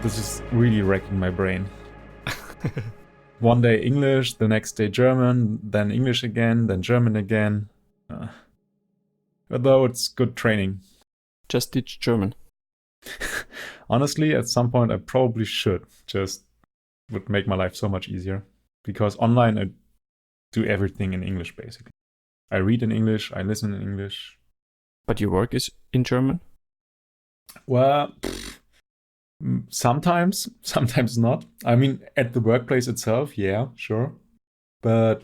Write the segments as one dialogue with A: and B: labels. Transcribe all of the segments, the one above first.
A: This is really wrecking my brain. One day English, the next day German, then English again, then German again. Although it's good training.
B: Just teach German.
A: Honestly, at some point I probably should. Just would make my life so much easier. Because online I do everything in English basically. I read in English, I listen in English.
B: But your work is in German?
A: Well, sometimes not. I mean, at the workplace itself, yeah, sure. But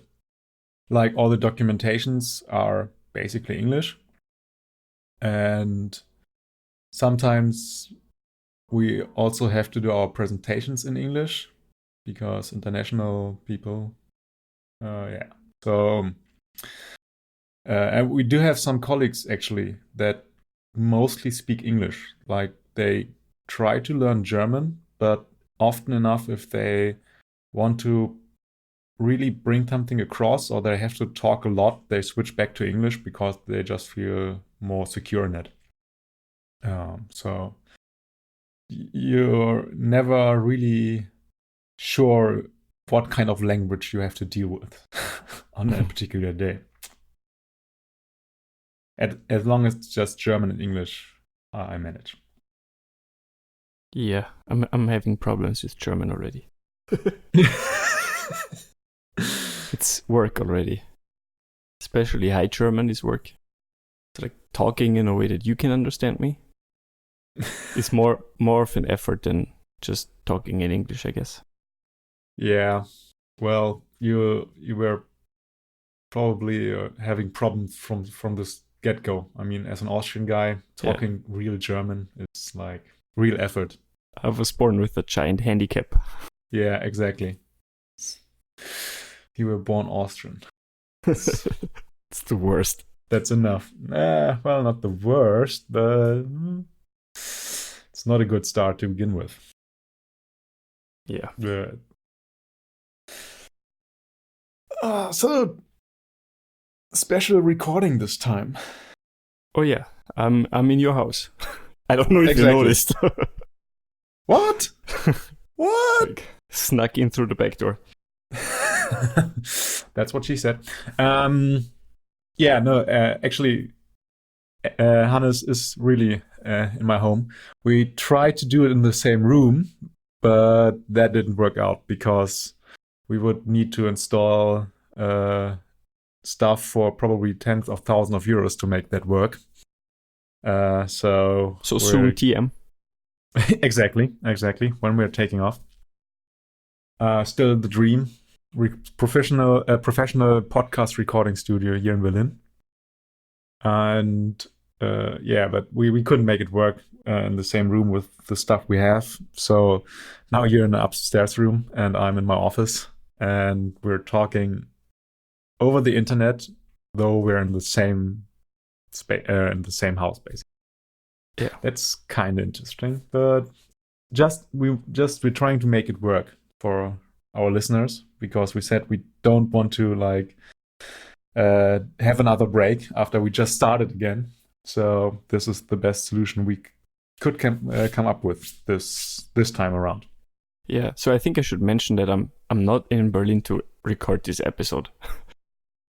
A: like all the documentations are basically English. And sometimes we also have to do our presentations in English because international people. Yeah. So, and we do have some colleagues actually that mostly speak English. Like they try to learn German, but often enough, if they want to really bring something across or they have to talk a lot, they switch back to English because they just feel more secure in it. So you're never really sure what kind of language you have to deal with on a particular day. As long as it's just German and English, I manage.
B: Yeah, I'm having problems with German already. It's work already. Especially high German is work. It's like talking in a way that you can understand me. It's more of an effort than just talking in English, I guess.
A: Yeah. Well, you were probably having problems from this get-go. I mean, as an Austrian guy, talking real German is like real effort.
B: I was born with a giant handicap.
A: Yeah, exactly. You were born Austrian.
B: It's the worst.
A: That's enough. Well, not the worst, but it's not a good start to begin with.
B: Yeah.
A: So, special recording this time.
B: Oh yeah, I'm in your house. I don't know if you noticed.
A: What? What?
B: Like, snuck in through the back door.
A: That's what she said. Actually, Hannes is really in my home. We tried to do it in the same room, but that didn't work out because we would need to install stuff for probably tens of thousands of euros to make that work. So
B: soon TM.
A: Exactly. When we're taking off. Still the dream. Professional podcast recording studio here in Berlin. And but we couldn't make it work in the same room with the stuff we have. So now you're in the upstairs room and I'm in my office and we're talking over the internet, though we're in the same in the same house basically.
B: Yeah,
A: that's kind of interesting, but we're trying to make it work for our listeners because we said we don't want to like have another break after we just started again. So this is the best solution we could come up with this time around.
B: Yeah, so I think I should mention that I'm not in Berlin to record this episode.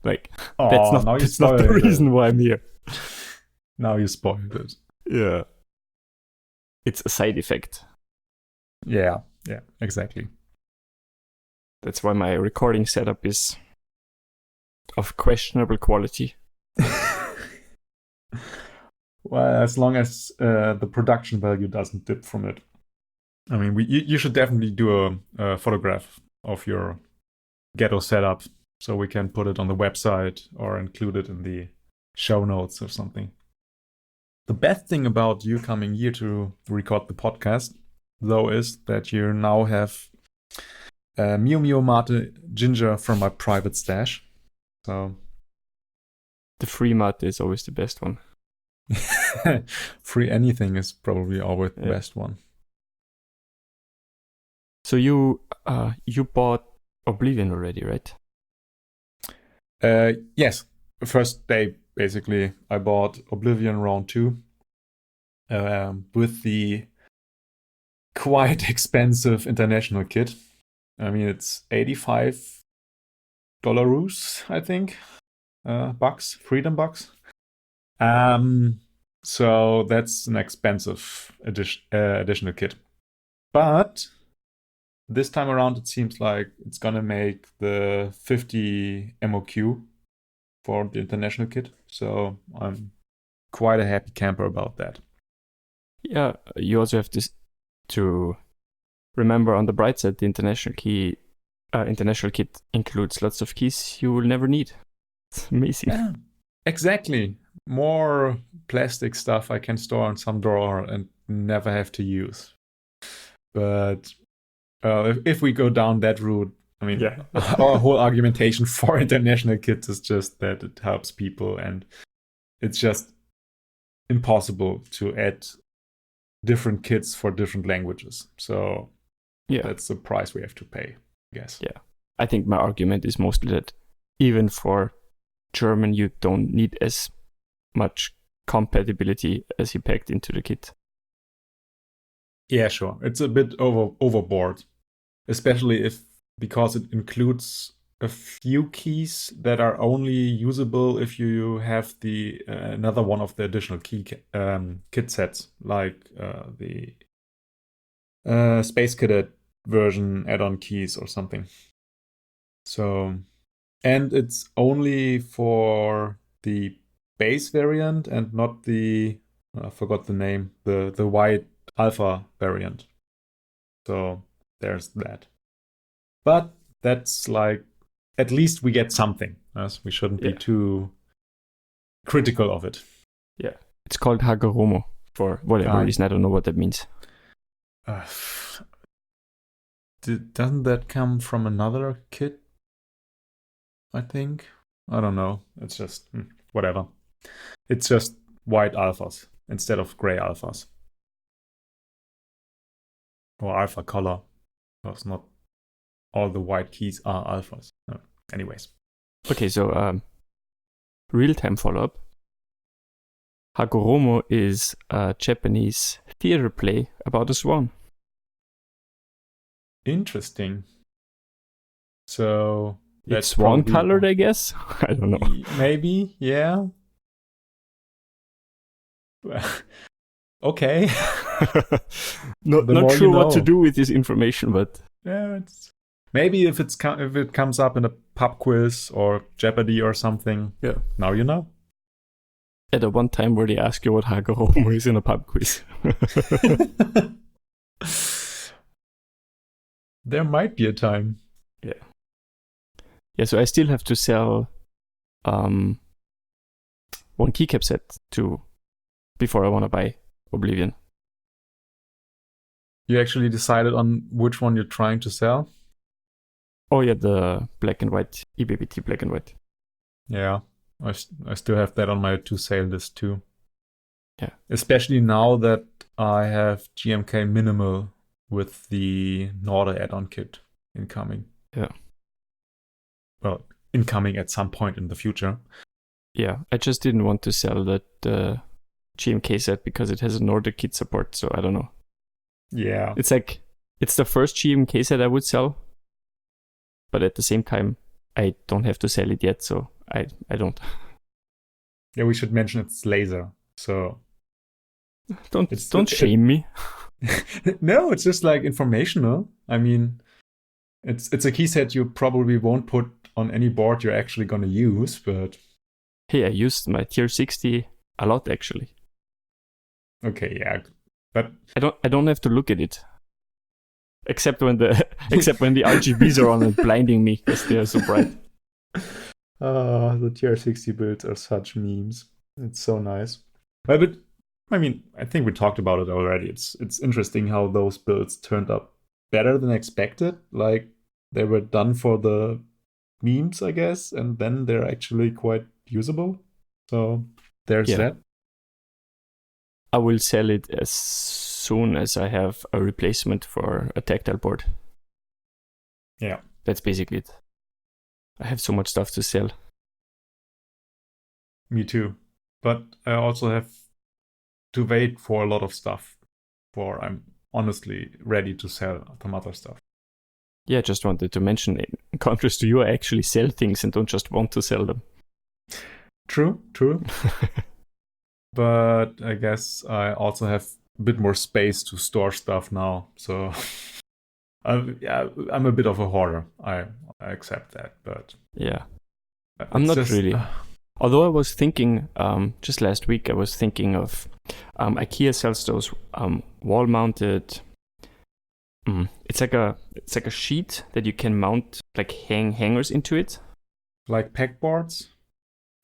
B: Like that's not the reason why I'm here.
A: Now you spoiled it.
B: Yeah. It's a side effect.
A: Yeah, exactly.
B: That's why my recording setup is of questionable quality.
A: Well, as long as the production value doesn't dip from it. I mean, you should definitely do a photograph of your ghetto setup so we can put it on the website or include it in the show notes or something. The best thing about you coming here to record the podcast, though, is that you now have Mio Mio Mate ginger from my private stash. So
B: the free mate is always the best one.
A: Free anything is probably always the best one.
B: So you bought Oblivion already, right?
A: Yes. First day, basically, I bought Oblivion Round 2 with the quite expensive international kit. I mean, it's $85, I think, bucks, freedom bucks. So that's an expensive additional kit. But this time around, it seems like it's gonna make the 50 MOQ for the international kit. So I'm quite a happy camper about that.
B: Yeah, you also have to remember on the bright side, the international kit includes lots of keys you will never need. It's amazing.
A: Yeah, exactly. More plastic stuff I can store in some drawer and never have to use. But if we go down that route, I mean,
B: Yeah.
A: our whole argumentation for international kits is just that it helps people, and it's just impossible to add different kits for different languages. So
B: Yeah.
A: that's the price we have to pay, I guess.
B: Yeah. I think my argument is mostly that even for German, you don't need as much compatibility as you packed into the kit.
A: Yeah, sure. It's a bit overboard, especially because it includes a few keys that are only usable if you have the another one of the additional kit sets, like the Space Cadet version add-on keys or something. So, and it's only for the base variant and not the I forgot the name, the white alpha variant. So there's that. But that's like, at least we get something. As we shouldn't be too critical of it.
B: Yeah. It's called Hagoromo for whatever reason. I don't know what that means.
A: Doesn't that come from another kit? I think. I don't know. It's just whatever. It's just white alphas instead of gray alphas. Or alpha color. Because not all the white keys are alphas. No. Anyways.
B: Okay, so real-time follow-up. Hagoromo is a Japanese theater play about a swan.
A: Interesting. So
B: it's swan colored, I guess. I don't know.
A: Maybe, yeah. Okay.
B: Not sure what to do with this information, but
A: yeah, maybe if it comes up in a pub quiz or Jeopardy or something.
B: Yeah.
A: Now you know.
B: At a one time where they ask you what Hagoromo is in a pub quiz.
A: There might be a time.
B: Yeah. Yeah, so I still have to sell one keycap set before I want to buy Oblivion.
A: You actually decided on which one you're trying to sell?
B: Oh yeah, the black and white, EBBT black and white.
A: Yeah, I still have that on my to-sale list too.
B: Yeah.
A: Especially now that I have GMK Minimal with the Norde add-on kit incoming.
B: Yeah.
A: Well, incoming at some point in the future.
B: Yeah, I just didn't want to sell that GMK set because it has a Nordic kit support, so I don't know.
A: Yeah.
B: It's the first GMK set I would sell, but at the same time, I don't have to sell it yet, so I don't.
A: Yeah, we should mention it's laser, so...
B: Don't shame me.
A: No, it's just like informational. I mean, it's a key set you probably won't put on any board you're actually going to use, but...
B: Hey, I used my tier 60 a lot, actually.
A: Okay, yeah, but...
B: I don't have to look at it. Except when the RGBs are on and blinding me because they are so bright.
A: The tier 60 builds are such memes. It's so nice. But I mean, I think we talked about it already. It's interesting how those builds turned up better than expected. Like, they were done for the memes, I guess, and then they're actually quite usable. So there's that.
B: I will sell it as soon as I have a replacement for a tactile board.
A: Yeah.
B: That's basically it. I have so much stuff to sell.
A: Me too. But I also have to wait for a lot of stuff. honestly ready to sell some other stuff.
B: Yeah, I just wanted to mention, in contrast to you, I actually sell things and don't just want to sell them.
A: True. But I guess I also have a bit more space to store stuff now. So I'm a bit of a hoarder. I accept that, but
B: yeah, I'm not
A: just,
B: really. Although I was thinking, just last week, I was thinking of IKEA sells those wall-mounted. It's like a sheet that you can mount, like hangers into it.
A: like pegboards.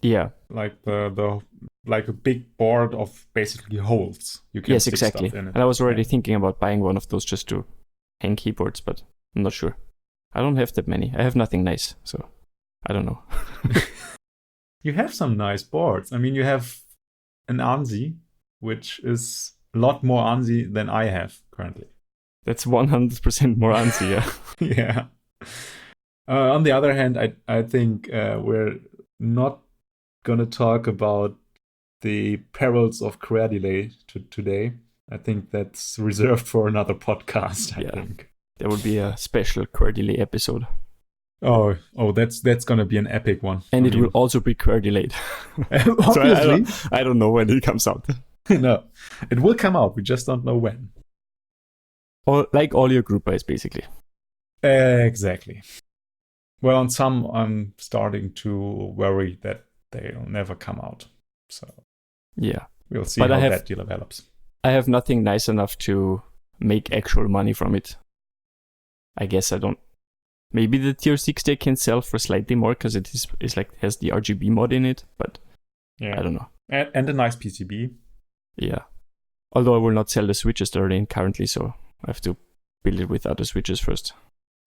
B: Yeah.
A: Like the like a big board of basically holes. You can stick
B: exactly.
A: stuff in it.
B: And I was already thinking about buying one of those just to hang keyboards, but I'm not sure. I don't have that many. I have nothing nice, so I don't know.
A: You have some nice boards. I mean, you have an ANSI, which is a lot more ANSI than I have currently.
B: That's 100% more ANSI, yeah.
A: Yeah. On the other hand, I think we're not going to talk about the perils of kwer delay today. I think that's reserved for another podcast, I think.
B: There would be a special kwer delay episode.
A: Oh, that's going to be an epic one.
B: And it will also be kwer delayed.
A: Obviously.
B: So I don't know when it comes out.
A: No, it will come out. We just don't know when.
B: Like all your group buys, basically.
A: Exactly. Well, on some, I'm starting to worry that they'll never come out. So
B: yeah,
A: we'll see how that develops.
B: I have nothing nice enough to make actual money from it. I guess I don't. Maybe the tier 6 they can sell for slightly more because it is like has the RGB mod in it, but I don't know.
A: And a nice PCB.
B: Yeah. Although I will not sell the switches that are in currently, so I have to build it with other switches first.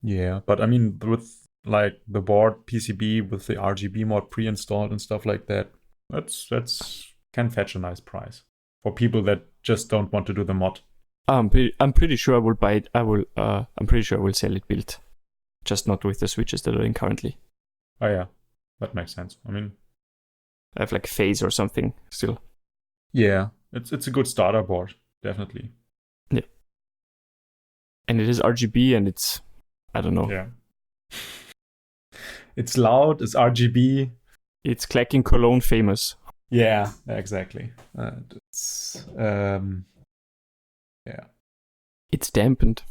A: Yeah, but I mean, with like the board PCB with the RGB mod pre-installed and stuff like that, that's can fetch a nice price for people that just don't want to do the mod.
B: I'm pretty sure I will buy it. I'm pretty sure I will sell it built, just not with the switches that are in currently.
A: Oh yeah, that makes sense. I mean,
B: I have like phase or something still.
A: Yeah, it's a good starter board, definitely.
B: Yeah, and it is RGB, and it's I don't know.
A: Yeah, it's loud. It's RGB.
B: It's clacking Cologne famous.
A: Yeah, exactly. It's yeah.
B: It's dampened.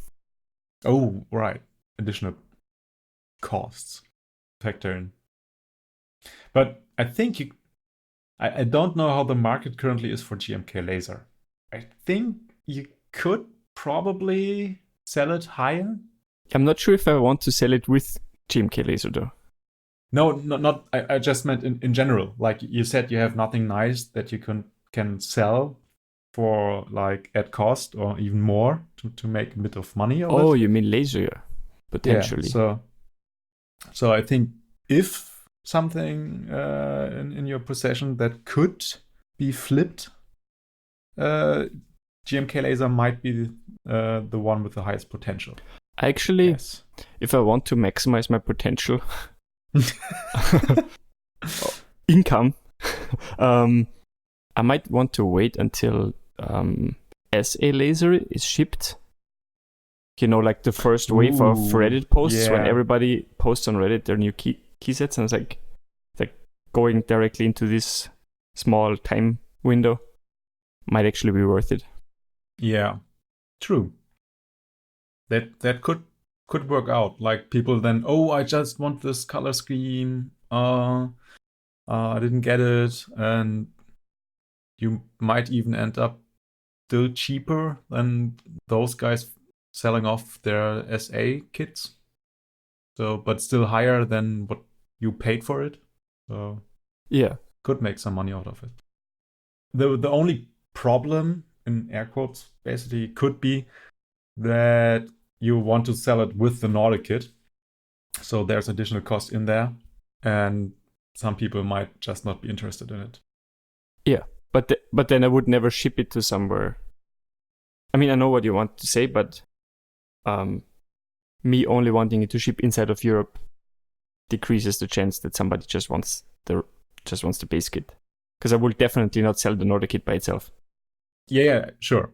A: Oh, right. Additional costs factor in. But I think I don't know how the market currently is for GMK laser. I think you could probably sell it higher.
B: I'm not sure if I want to sell it with GMK laser though.
A: No, not. I just meant in general. Like you said, you have nothing nice that you can sell for like at cost or even more to make a bit of money.
B: Oh, you mean laser, potentially.
A: Yeah, so I think if something in your possession that could be flipped, GMK laser might be the one with the highest potential.
B: Actually, yes. If I want to maximize my potential income, I might want to wait until SA laser is shipped. You know, like the first wave of Reddit posts when everybody posts on Reddit their new key sets, and it's like going directly into this small time window might actually be worth it.
A: Yeah, true. That could work out. Like people then, I just want this color scheme. I didn't get it, and you might even end up still cheaper than those guys selling off their SA kits. So, but still higher than what you paid for it. So,
B: yeah,
A: could make some money out of it. The only problem, in air quotes, basically could be that you want to sell it with the Nordic kit. So there's additional cost in there, and some people might just not be interested in it.
B: Yeah, but then I would never ship it to somewhere. I mean, I know what you want to say, but me only wanting it to ship inside of Europe decreases the chance that somebody just wants the base kit. Because I will definitely not sell the Nordic kit by itself.
A: Yeah, sure.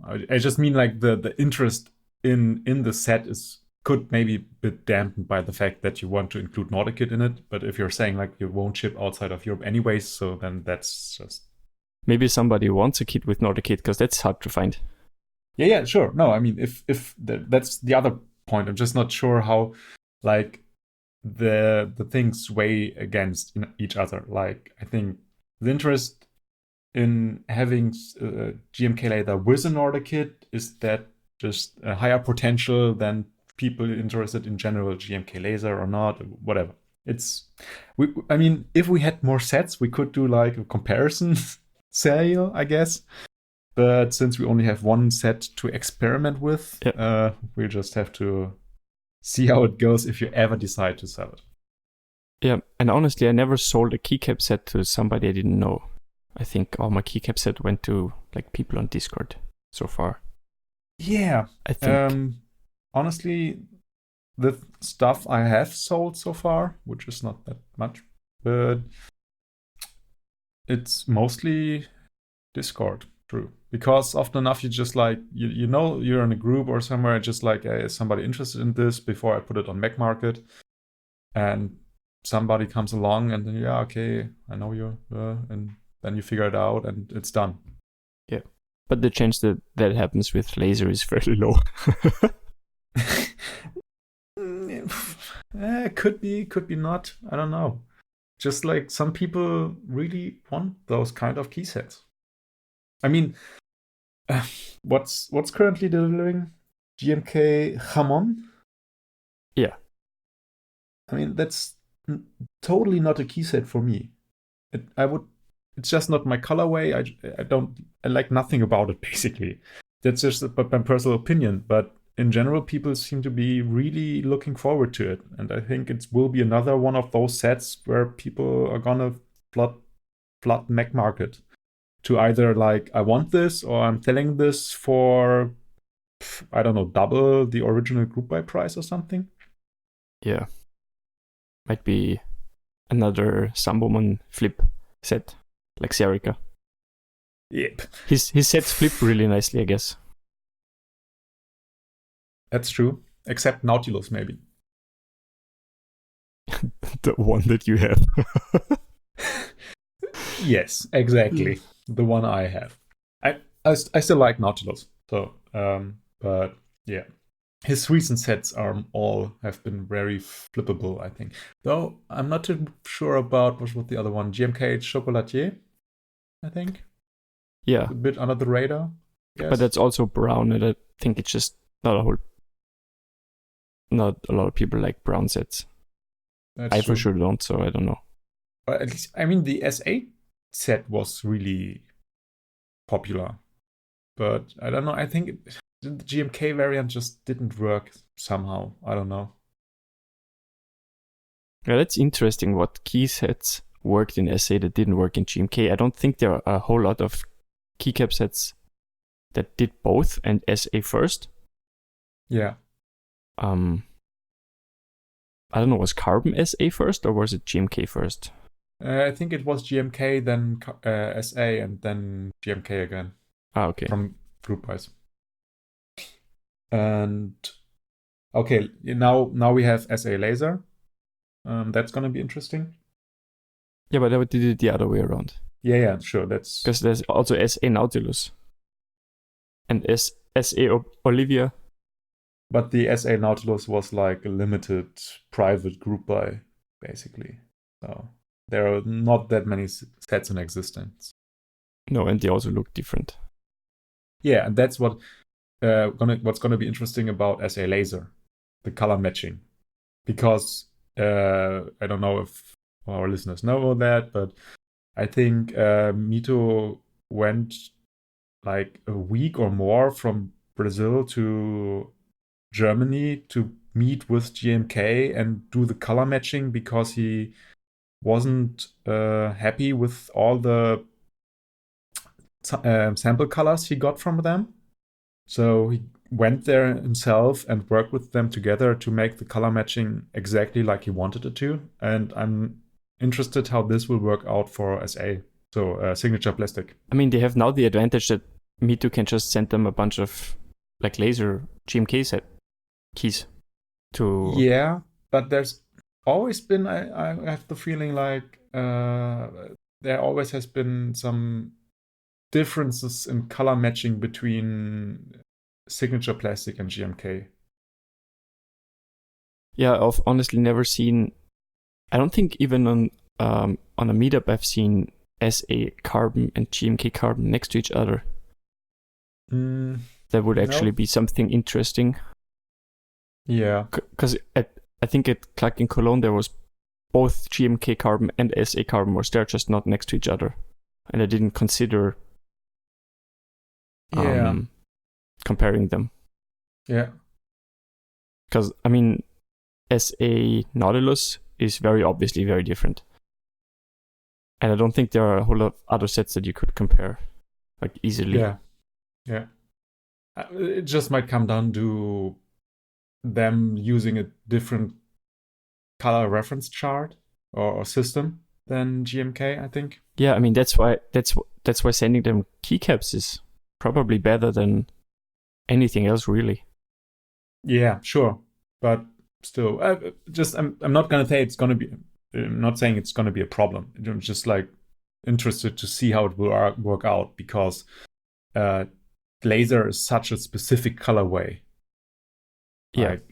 A: I just mean like the interest in the set is could maybe a bit dampened by the fact that you want to include Nordic kit in it. But if you're saying like you won't ship outside of Europe anyways, so then that's just
B: Maybe somebody wants a kit with Nordic kit because that's hard to find.
A: yeah, sure. No, I mean if that's the other point. I'm just not sure how like the things weigh against each other. Like I think the interest in having GMK laser with an order kit is that just a higher potential than people interested in general GMK laser or not, whatever. I mean, if we had more sets, we could do like a comparison sale, I guess. But since we only have one set to experiment with,
B: Yeah.
A: we'll just have to see how it goes if you ever decide to sell it.
B: Yeah, and honestly, I never sold a keycap set to somebody I didn't know. I think all my keycap set went to like people on Discord so far.
A: Yeah,
B: I think.
A: Honestly, the stuff I have sold so far, which is not that much, but it's mostly Discord. True, because often enough you just like you know you're in a group or somewhere, just like hey, is somebody interested in this before I put it on Mac Market, and somebody comes along and then yeah, okay, I know you, and then you figure it out and it's done.
B: Yeah, but the chance that that happens with laser is fairly low.
A: Could be not. I don't know. Just like some people really want those kind of key sets. I mean, what's currently delivering? GMK Hamon?
B: Yeah.
A: I mean, that's totally not a key set for me. It's just not my colorway. I like nothing about it, basically. That's just my personal opinion. But in general, people seem to be really looking forward to it. And I think it will be another one of those sets where people are gonna flood Mac Market to either like, I want this or I'm selling this for, I don't know, double the original group buy price or something.
B: Yeah. Might be another Samboman flip set, like Serica.
A: Yep.
B: His sets flip really nicely, I guess.
A: That's true. Except Nautilus, maybe.
B: The one that you have.
A: Yes, exactly. The one I have. I still like Nautilus. So, but yeah, his recent sets have been very flippable, I think. Though I'm not too sure about what was the other one, GMK Chocolatier, I think.
B: Yeah.
A: A bit under the radar. Yes.
B: But that's also brown, and I think it's just not a lot of people like brown sets.
A: That's
B: I
A: true.
B: for sure don't, so I don't know.
A: At least, I mean, the S8 set was really popular. But I don't know. I think the GMK variant just didn't work somehow. I don't know.
B: Yeah, that's interesting what key sets worked in SA that didn't work in GMK. I don't think there are a whole lot of keycap sets that did both and SA first.
A: Yeah.
B: I don't know, was Carbon SA first or was it GMK first?
A: I think it was GMK, then SA, and then GMK again.
B: Okay.
A: From group wise. And okay, now we have SA laser. That's gonna be interesting.
B: Yeah, but I did it the other way around.
A: Yeah, sure. That's
B: because there's also SA Nautilus and SA Olivia.
A: But the SA Nautilus was like a limited private group buy, basically. So there are not that many sets in existence.
B: No, and they also look different.
A: Yeah, and that's what's gonna be interesting about SA Laser, the color matching, because I don't know if our listeners know that, but I think Mito went like a week or more from Brazil to Germany to meet with GMK and do the color matching because he wasn't happy with all the sample colors he got from them. So he went there himself and worked with them together to make the color matching exactly like he wanted it to. And I'm interested how this will work out for SA. So signature plastic.
B: I mean, they have now the advantage that Me2 can just send them a bunch of like laser GMK set keys to.
A: Yeah, but there's always been, I have the feeling like there always has been some differences in color matching between signature plastic and GMK.
B: Yeah, I've honestly never seen. I don't think even on a meetup I've seen SA carbon and GMK carbon next to each other. That would actually
A: No.
B: be something interesting.
A: Yeah.
B: Because I think at Clark in Cologne there was both GMK carbon and SA carbon was there, just not next to each other, and I didn't consider
A: Yeah.
B: comparing them.
A: Yeah.
B: Because I mean, SA Nautilus is very obviously very different, and I don't think there are a whole lot of other sets that you could compare like easily.
A: Yeah. Yeah. It just might come down to them using a different color reference chart or system than GMK, I think.
B: Yeah, I mean that's why sending them keycaps is probably better than anything else, really.
A: Yeah, sure, but still, I'm not gonna say it's gonna be. I'm not saying it's gonna be a problem. I'm just like interested to see how it will work out because laser is such a specific colorway.
B: Yeah.
A: Like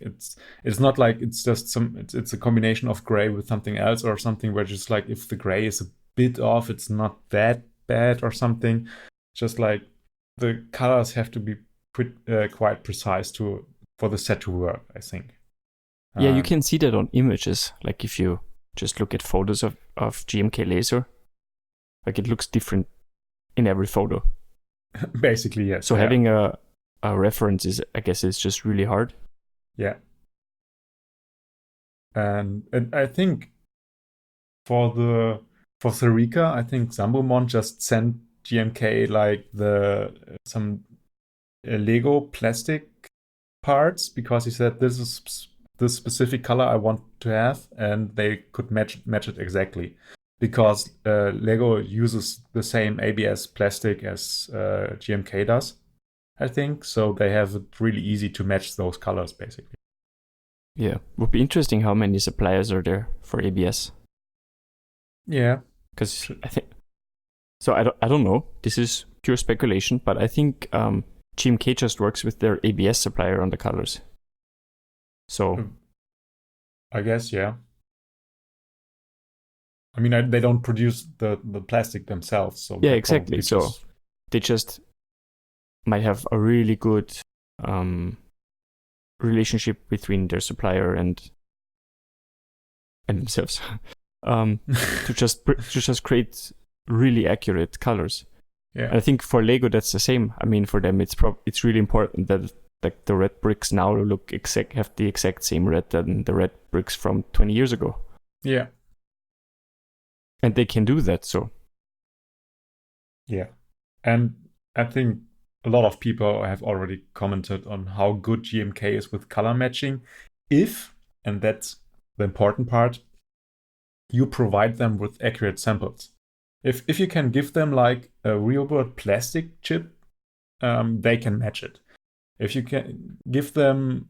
A: it's not like it's just it's a combination of gray with something else or something where just like if the gray is a bit off, it's not that bad or something. Just like the colors have to be quite precise for the set to work, I think.
B: Yeah, you can see that on images. Like if you just look at photos of GMK laser, like it looks different in every photo.
A: Basically, yes.
B: So having a reference is, I guess, is just really hard.
A: Yeah. And I think for Sarika, I think Zambomon just sent GMK like some Lego plastic parts because he said this is the specific color I want to have, and they could match it exactly because Lego uses the same ABS plastic as GMK does, I think. So they have it really easy to match those colors, basically.
B: Yeah, would be interesting how many suppliers are there for ABS.
A: Yeah,
B: because I think so. I don't know. This is pure speculation, but I think GMK just works with their ABS supplier on the colors. So
A: I guess, yeah. I mean, they don't produce the plastic themselves, so
B: yeah, exactly. So they just might have a really good relationship between their supplier and themselves to just create really accurate colors.
A: Yeah,
B: and I think for Lego that's the same. I mean, for them it's really important that like the red bricks now have the exact same red than the red bricks from 20 years ago.
A: Yeah.
B: And they can do that, so.
A: Yeah. And I think a lot of people have already commented on how good GMK is with color matching. If, and that's the important part, you provide them with accurate samples. If you can give them like a real world plastic chip, they can match it. If you can give them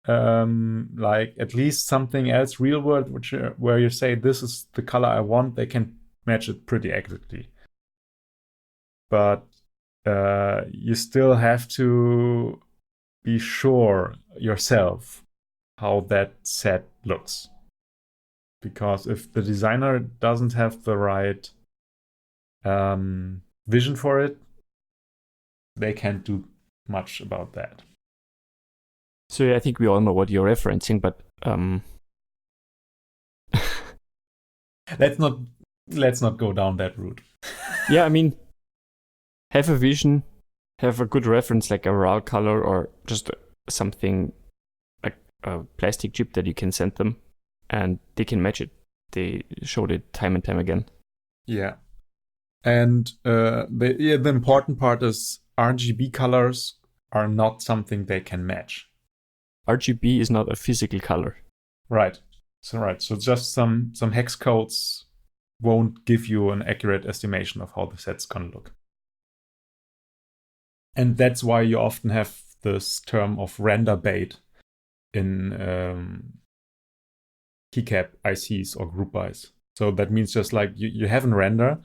A: like at least something else real world, where you say this is the color I want, they can match it pretty accurately. But you still have to be sure yourself how that set looks. Because if the designer doesn't have the right vision for it, they can't do much about that.
B: So yeah, I think we all know what you're referencing, but
A: let's not go down that route.
B: Yeah, I mean, have a vision, have a good reference like a raw color or just something like a plastic chip that you can send them, and they can match it. They showed it time and time again.
A: Yeah. And the important part is RGB colors are not something they can match.
B: RGB is not a physical color.
A: Right. So just some hex codes won't give you an accurate estimation of how the set's gonna look. And that's why you often have this term of render bait in keycap ICs or group buys. So that means just like you have a render,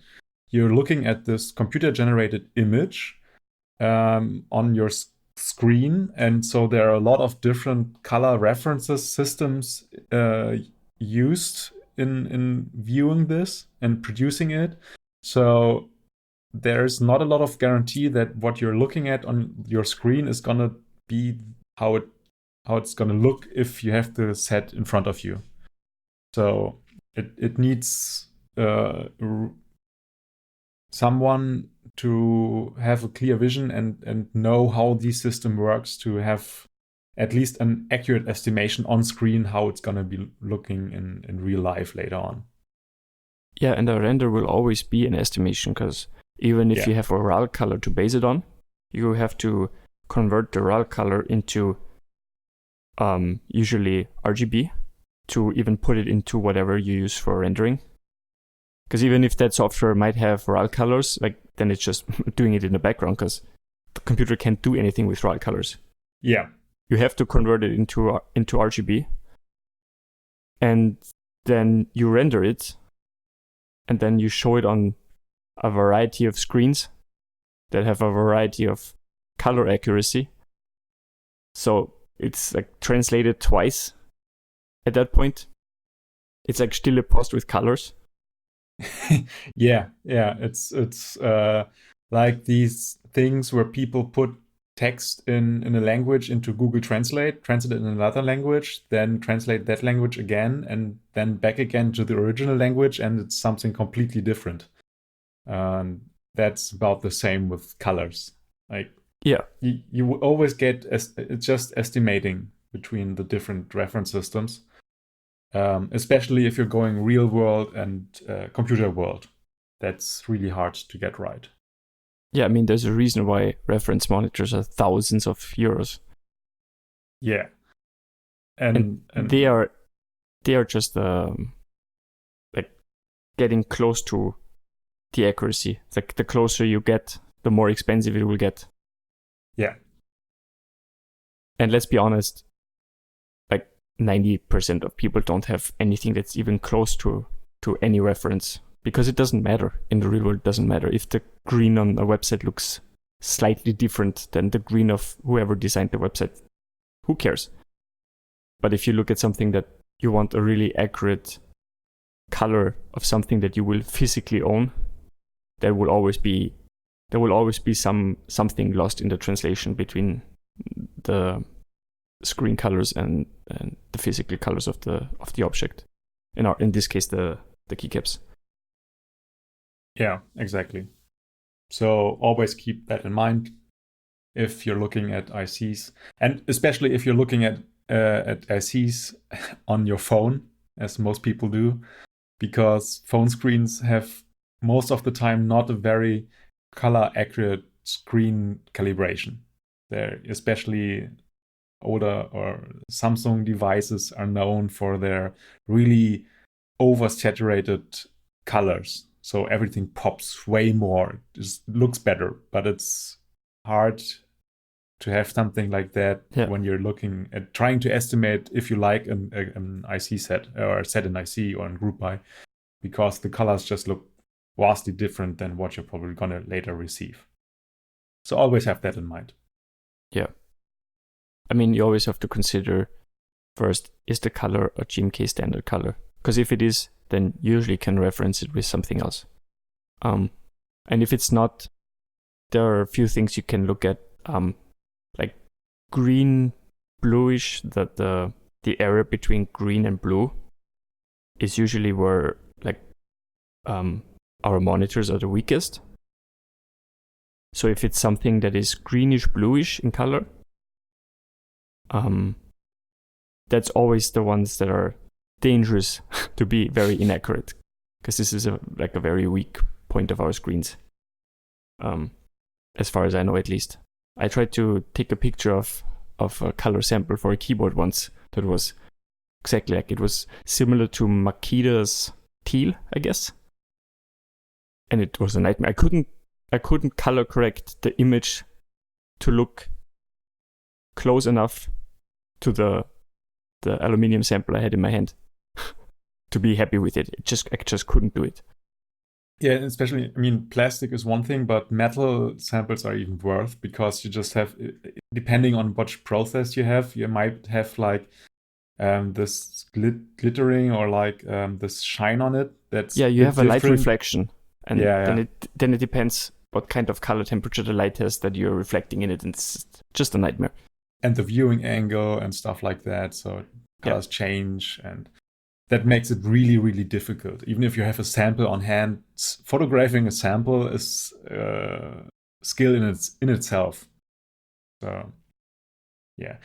A: you're looking at this computer generated image on your screen. And so there are a lot of different color references systems used in viewing this and producing it. So there's not a lot of guarantee that what you're looking at on your screen is gonna be how it's gonna look if you have the set in front of you. So it needs someone to have a clear vision and know how the system works to have at least an accurate estimation on screen how it's gonna be looking in real life later on.
B: Yeah, and a render will always be an estimation, because even if you have a RAL color to base it on, you have to convert the RAL color into usually RGB to even put it into whatever you use for rendering. Because even if that software might have RAL colors, like then it's just doing it in the background, because the computer can't do anything with RAL colors.
A: Yeah.
B: You have to convert it into RGB, and then you render it, and then you show it on a variety of screens that have a variety of color accuracy. So it's like translated twice at that point. It's like still a post with colors.
A: yeah. It's like these things where people put text in a language into Google Translate it in another language, then translate that language again, and then back again to the original language, and it's something completely different. That's about the same with colors. Like,
B: yeah,
A: you always get it's just estimating between the different reference systems, especially if you're going real world and computer world. That's really hard to get right.
B: Yeah, I mean, there's a reason why reference monitors are thousands of euros.
A: Yeah,
B: and they are just like getting close to the accuracy. Like the closer you get, the more expensive it will get.
A: Yeah.
B: And let's be honest, like 90% of people don't have anything that's even close to any reference, because it doesn't matter. In the real world, it doesn't matter. If the green on a website looks slightly different than the green of whoever designed the website, who cares? But if you look at something that you want a really accurate color of something that you will physically own, there will always be something lost in the translation between the screen colors and the physical colors of the object. In this case, the keycaps.
A: Yeah, exactly. So always keep that in mind if you're looking at ICs, and especially if you're looking at ICs on your phone, as most people do, because phone screens have most of the time not a very color accurate screen calibration. They're especially older or Samsung devices are known for their really oversaturated colors. So everything pops way more. It just looks better, but it's hard to have something like that when you're looking at trying to estimate if you like an IC set or a set in IC or in group buy, because the colors just look vastly different than what you're probably going to later receive. So always have that in mind.
B: Yeah. I mean, you always have to consider first, is the color a GMK standard color? Because if it is, then you usually can reference it with something else. And if it's not, there are a few things you can look at, like green, bluish, the area between green and blue is usually where like our monitors are the weakest. So if it's something that is greenish, bluish in color, that's always the ones that are dangerous to be very inaccurate, because this is a very weak point of our screens, as far as I know, at least. I tried to take a picture of a color sample for a keyboard once that was exactly like, it was similar to Makida's teal, I guess, and it was a nightmare. I couldn't color correct the image to look close enough to the aluminium sample I had in my hand to be happy with it. I just couldn't do it.
A: Yeah, especially, I mean, plastic is one thing, but metal samples are even worse because you just have, depending on which process you have, you might have like this glittering or like this shine on it. That's
B: you have a light
A: different.
B: reflection, and then it depends what kind of color temperature the light has that you're reflecting in it, and it's just a nightmare.
A: And the viewing angle and stuff like that, so colors change, and that makes it really, really difficult. Even if you have a sample on hand, photographing a sample is skill in itself. So, yeah.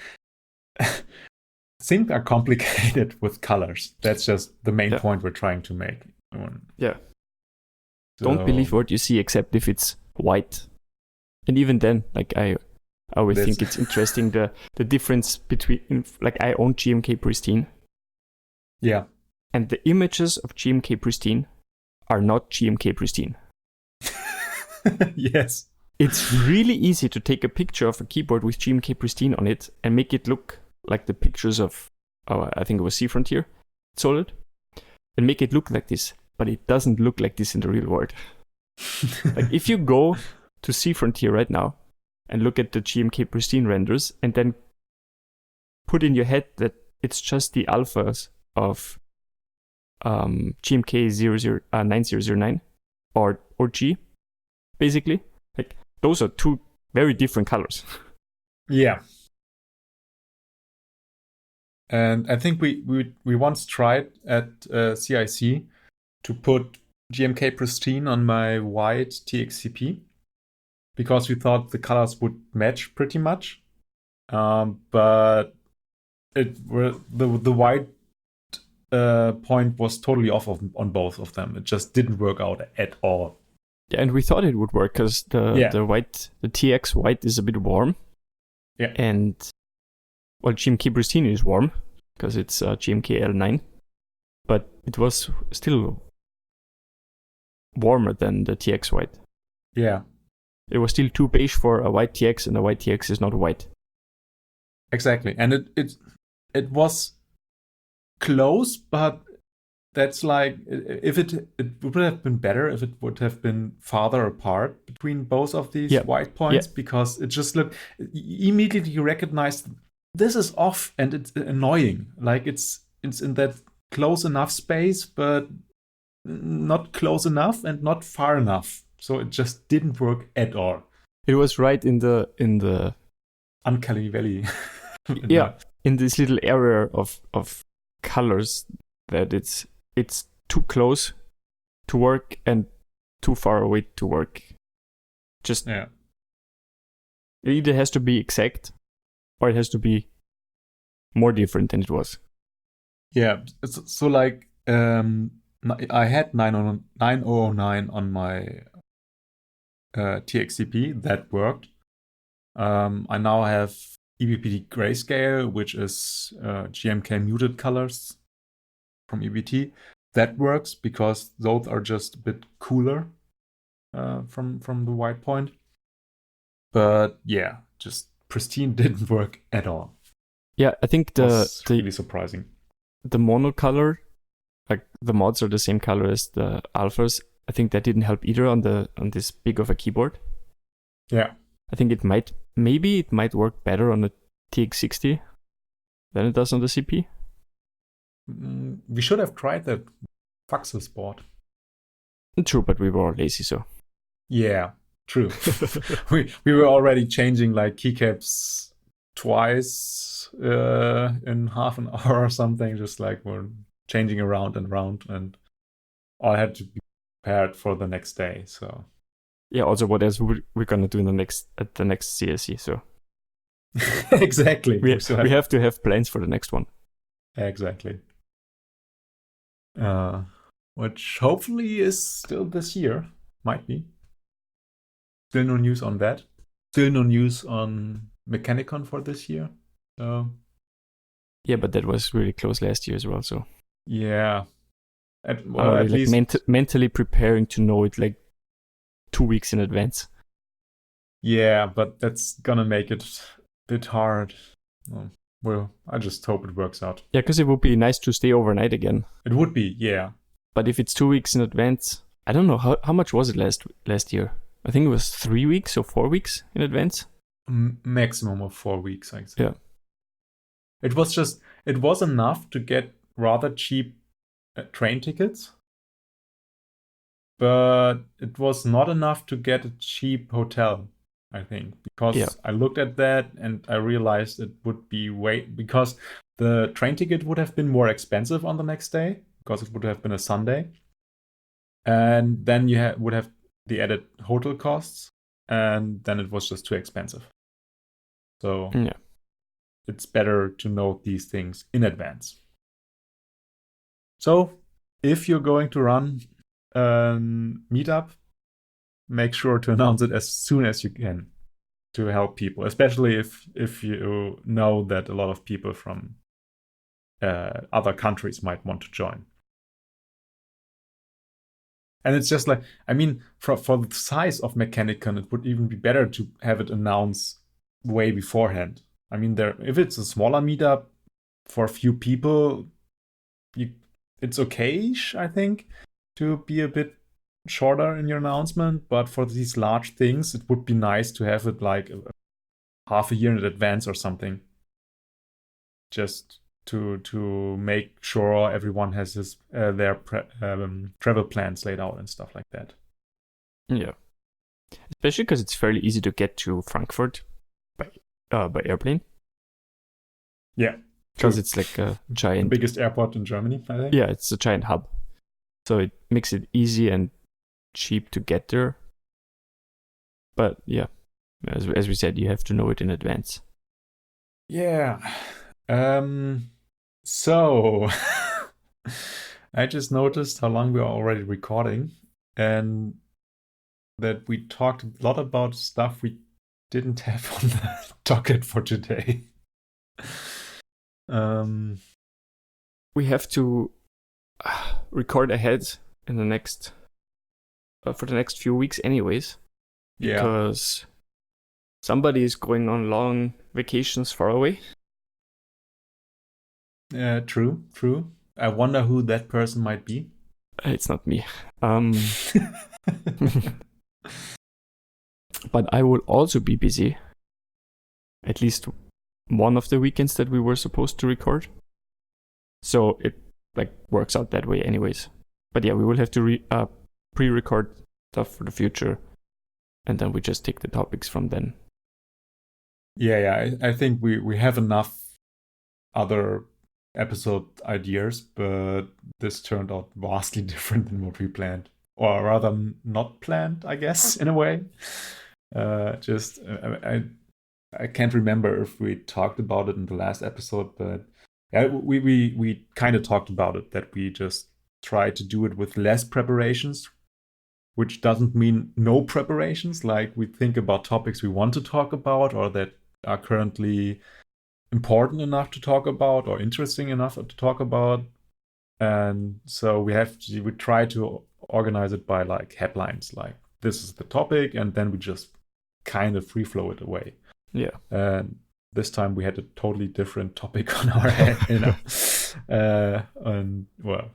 A: Things are complicated with colors. That's just the main point we're trying to make.
B: Yeah. So, don't believe what you see except if it's white. And even then, like I always think it's interesting the difference between, like I own GMK Pristine.
A: Yeah.
B: And the images of GMK Pristine are not GMK Pristine.
A: Yes.
B: It's really easy to take a picture of a keyboard with GMK Pristine on it and make it look like the pictures of, I think it was Frontier Solid, and make it look like this. But it doesn't look like this in the real world. Like if you go to Frontier right now and look at the GMK Pristine renders and then put in your head that it's just the alphas of GMK 9009 or G, basically. Like those are two very different colors.
A: Yeah. And I think we once tried at CIC to put GMK Pristine on my white TXCP because we thought the colors would match pretty much. But the white point was totally off on both of them. It just didn't work out at all.
B: Yeah, and we thought it would work because the TX white is a bit warm.
A: Yeah.
B: And GMK Pristine is warm because it's GMK L9, but it was still warmer than the TX white.
A: Yeah.
B: It was still too beige for a white TX, and a white TX is not white.
A: Exactly, and it was close, but that's like if it would have been better if it would have been farther apart between both of these white points, because it just looked immediately you recognized this is off and it's annoying. Like it's in that close enough space, but not close enough and not far enough. So it just didn't work at all.
B: It was right in the
A: Uncanny Valley.
B: In this little area of colors that it's too close to work and too far away to work. Just it either has to be exact or it has to be more different than it was.
A: Yeah, so like I had 9009 on my TXCP. That worked. I now have EBPT Grayscale, which is GMK muted colors from EBT. That works because those are just a bit cooler from the white point. But yeah, just Pristine didn't work at all.
B: Yeah, I think
A: That's really surprising.
B: The monocolor, like the mods are the same color as the alphas. I think that didn't help either on this big of a keyboard.
A: Yeah.
B: I think it might work better on the TX60 than it does on the CP.
A: We should have tried that Faxes board.
B: True, but we were all lazy, so.
A: Yeah, true. we were already changing like keycaps twice in half an hour or something, just like we're changing around and around, and all had to be prepared for the next day. So
B: yeah, also what else we're gonna do at the next CSE, so
A: exactly.
B: We have to have plans for the next one.
A: Exactly. Which hopefully is still this year. Might be. Still no news on that. Still no news on Mechanicon for this year.
B: Yeah, but that was really close last year as well, so.
A: Yeah. At
B: least mentally preparing to know it like 2 weeks in advance.
A: Yeah, but that's gonna make it a bit hard. Um, well, I just hope it works out.
B: Yeah, because it would be nice to stay overnight again.
A: It would be, yeah.
B: But if it's 2 weeks in advance, I don't know how much was it last year. I think it was 3 weeks or 4 weeks in advance.
A: Maximum of 4 weeks, I think.
B: Yeah.
A: It was enough to get rather cheap train tickets, but it was not enough to get a cheap hotel, I think, because I looked at that and I realized it would be because the train ticket would have been more expensive on the next day because it would have been a Sunday. And then you would have the added hotel costs, and then it was just too expensive. So
B: Yeah.
A: it's better to note these things in advance. So if you're going to run a meetup, make sure to announce it as soon as you can to help people, especially if you know that a lot of people from other countries might want to join. And it's just like, I mean, for the size of Mechanicon, it would even be better to have it announced way beforehand. I mean, if it's a smaller meetup for a few people, it's okay-ish, I think, to be a bit shorter in your announcement. But for these large things, it would be nice to have it like half a year in advance or something. Just to make sure everyone has their travel plans laid out and stuff like that.
B: Yeah. Especially because it's fairly easy to get to Frankfurt by airplane.
A: Yeah.
B: Because it's like a giant...
A: The biggest airport in Germany, I think.
B: Yeah, it's a giant hub. So it makes it easy and cheap to get there. But yeah, as we said, you have to know it in advance.
A: Yeah. So I just noticed how long we are already recording and that we talked a lot about stuff we didn't have on the docket for today.
B: We have to record ahead in the next for the next few weeks anyways, because somebody is going on long vacations far away.
A: True. I wonder who that person might be.
B: It's not me. But I will also be busy at least one of the weekends that we were supposed to record. So it works out that way anyways. But yeah, we will have to pre-record stuff for the future, and then we just take the topics from then.
A: Yeah. I think we have enough other episode ideas, but this turned out vastly different than what we planned, or rather not planned, I guess, in a way. I can't remember if we talked about it in the last episode, but yeah, we kind of talked about it, that we just try to do it with less preparations, which doesn't mean no preparations. Like, we think about topics we want to talk about or that are currently important enough to talk about or interesting enough to talk about. And so we try to organize it by like headlines, like this is the topic, and then we just kind of free flow it away.
B: Yeah.
A: And this time we had a totally different topic on our head, and well,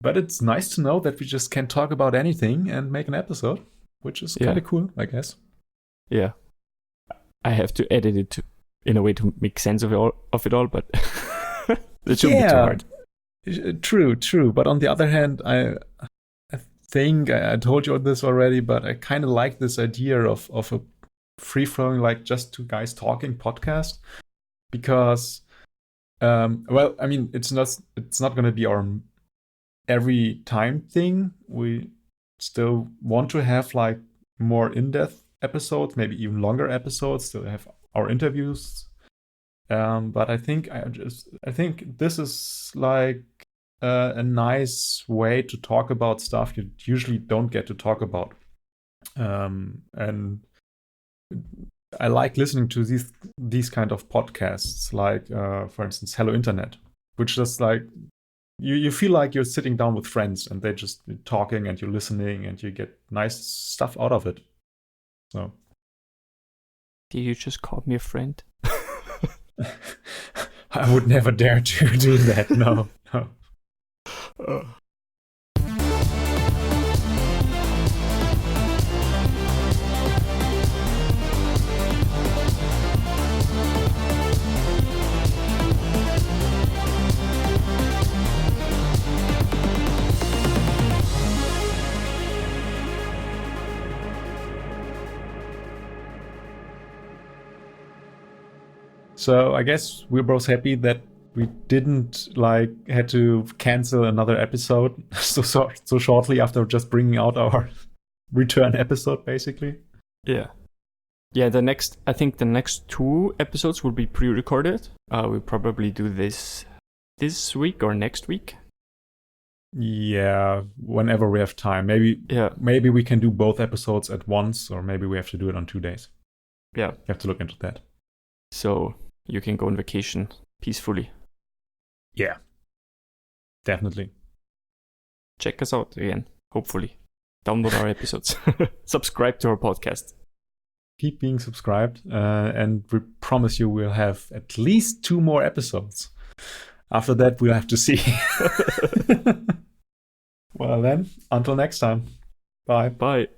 A: but it's nice to know that we just can talk about anything and make an episode, which is kind of cool, I guess.
B: Yeah. I have to edit it in a way to make sense of it all, but it shouldn't be too hard.
A: True. But on the other hand, I think I told you this already, but I kind of like this idea of a free-flowing, like just two guys talking podcast, because well, I mean, it's not going to be our every time thing. We still want to have like more in-depth episodes, maybe even longer episodes, to have our interviews. But I think this is like a nice way to talk about stuff you usually don't get to talk about. And I like listening to these kind of podcasts, like for instance, Hello Internet, which just like you feel like you're sitting down with friends and they're just talking and you're listening and you get nice stuff out of it. So
B: Did you just call me a friend?
A: I would never dare to do that. No. So I guess we're both happy that we didn't had to cancel another episode so shortly after just bringing out our return episode, basically.
B: Yeah. Yeah, I think the next 2 episodes will be pre-recorded. We'll probably do this week or next week.
A: Yeah, whenever we have time. Maybe we can do both episodes at once, or maybe we have to do it on 2 days.
B: Yeah.
A: You have to look into that.
B: So you can go on vacation peacefully.
A: Yeah, definitely.
B: Check us out again, hopefully. Download our episodes. Subscribe to our podcast.
A: Keep being subscribed, and we promise you we'll have at least 2 more episodes. After that, we'll have to see. Well then, until next time. Bye.
B: Bye.